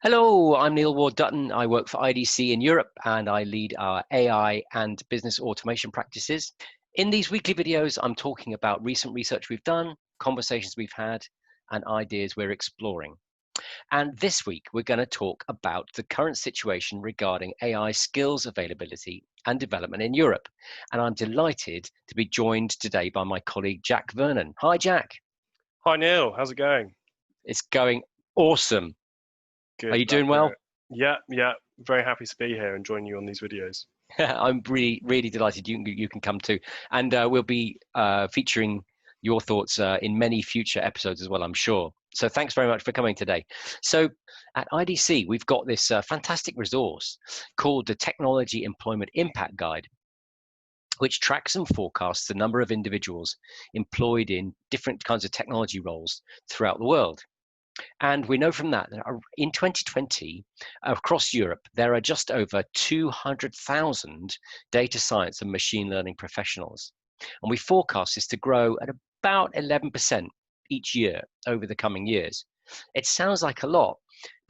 Hello, I'm Neil Ward-Dutton. I work for IDC in Europe and I lead our AI and business automation practices. In these weekly videos, I'm talking about recent research we've done, conversations we've had, and ideas we're exploring. And this week, we're going to talk about the current situation regarding AI skills availability and development in Europe. And I'm delighted to be joined today by my colleague, Jack Vernon. Hi, Jack. Hi Neil, how's it going? It's going awesome. Are Good, you glad doing to hear well? it. Yeah, very happy to be here and join you on these videos. I'm really delighted you can come too, and we'll be featuring your thoughts in many future episodes as well, I'm sure. So thanks very much for coming today. So at IDC, we've got this fantastic resource called the Technology Employment Impact Guide, which tracks and forecasts the number of individuals employed in different kinds of technology roles throughout the world. And we know from that in 2020, across Europe, there are just over 200,000 data science and machine learning professionals. And we forecast this to grow at about 11% each year over the coming years. It sounds like a lot,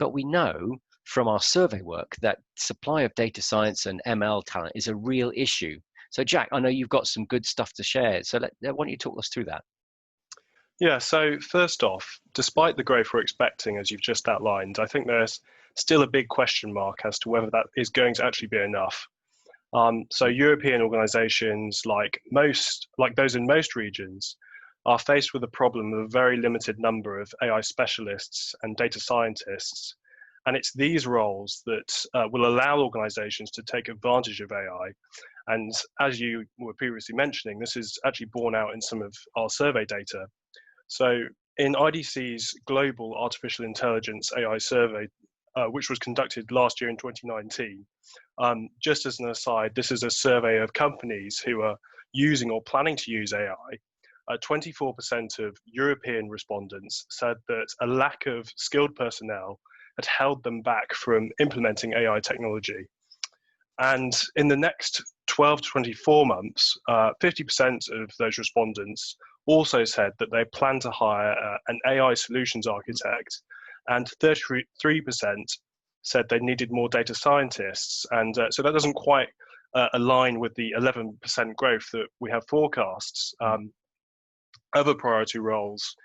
but we know from our survey work that supply of data science and ML talent is a real issue. So Jack, I know you've got some good stuff to share. So why don't you talk us through that? Yeah, so first off, despite the growth we're expecting, as you've just outlined, I think there's still a big question mark as to whether that is going to actually be enough. So European organizations, like those in most regions, are faced with the problem of a very limited number of AI specialists and data scientists. And it's these roles that will allow organizations to take advantage of AI. And as you were previously mentioning, this is actually borne out in some of our survey data. So in IDC's Global Artificial Intelligence AI survey, which was conducted last year in 2019, just as an aside, this is a survey of companies who are using or planning to use AI. 24% of European respondents said that a lack of skilled personnel had held them back from implementing AI technology. And in the next 12 to 24 months, 50% of those respondents also said that they plan to hire an AI solutions architect, and 33% said they needed more data scientists. And so that doesn't quite align with the 11% growth that we have forecasts. Other priority roles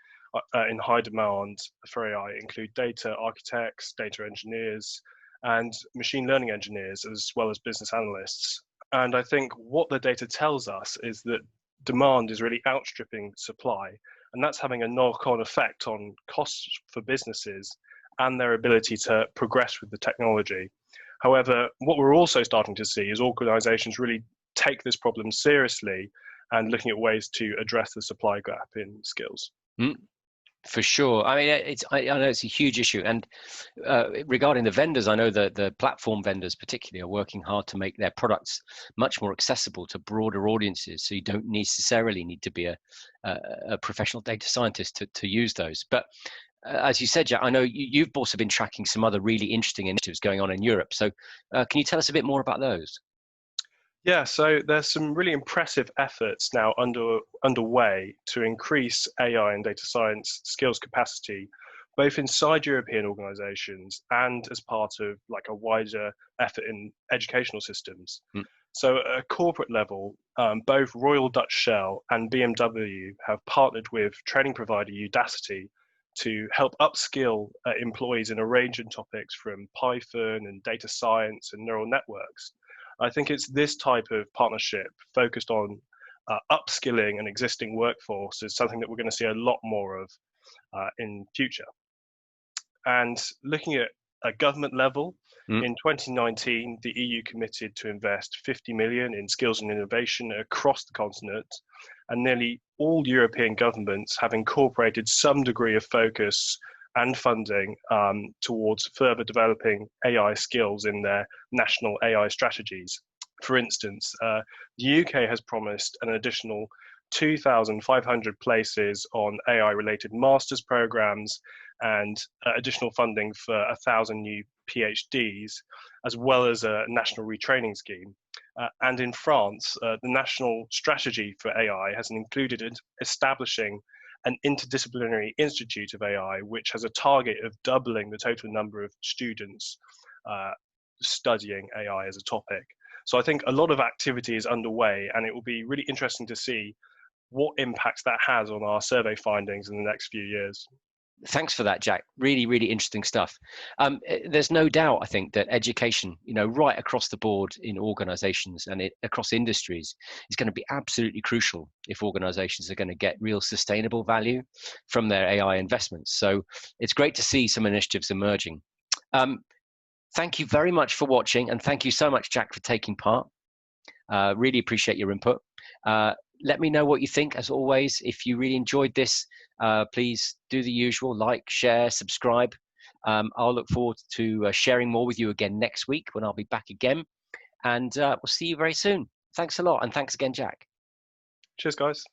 in high demand for AI include data architects, data engineers, and machine learning engineers, as well as business analysts. And I think what the data tells us is that demand is really outstripping supply, and that's having a knock-on effect on costs for businesses and their ability to progress with the technology. However, what we're also starting to see is organizations really take this problem seriously and looking at ways to address the supply gap in skills. Mm. For sure. I mean, I know it's a huge issue. And regarding the vendors, I know that the platform vendors particularly are working hard to make their products much more accessible to broader audiences. So you don't necessarily need to be a professional data scientist to use those. But as you said, Jack, I know you've also been tracking some other really interesting initiatives going on in Europe. So can you tell us a bit more about those? Yeah, so there's some really impressive efforts now underway to increase AI and data science skills capacity, both inside European organizations and as part of like a wider effort in educational systems. Mm. So at a corporate level, both Royal Dutch Shell and BMW have partnered with training provider Udacity to help upskill employees in a range of topics from Python and data science and neural networks. I think it's this type of partnership focused on upskilling an existing workforce is something that we're going to see a lot more of in future. And looking at a government level, Mm. in 2019, the EU committed to invest 50 million in skills and innovation across the continent, and nearly all European governments have incorporated some degree of focus and funding towards further developing AI skills in their national AI strategies. For instance, the UK has promised an additional 2,500 places on AI-related master's programs and additional funding for 1,000 new PhDs, as well as a national retraining scheme. And in France, the national strategy for AI has included establishing an interdisciplinary institute of AI, which has a target of doubling the total number of students studying AI as a topic. So I think a lot of activity is underway, and it will be really interesting to see what impacts that has on our survey findings in the next few years. Thanks for that, Jack. Really, really interesting stuff. There's no doubt, I think, that education, right across the board in organizations and across industries is going to be absolutely crucial if organizations are going to get real sustainable value from their AI investments. So it's great to see some initiatives emerging. Thank you very much for watching, and thank you so much, Jack, for taking part. Really appreciate your input. Let me know what you think, as always. If you really enjoyed this, please do the usual: like, share, subscribe. I'll look forward to sharing more with you again next week when I'll be back again. And we'll see you very soon. Thanks a lot. And thanks again, Jack. Cheers, guys.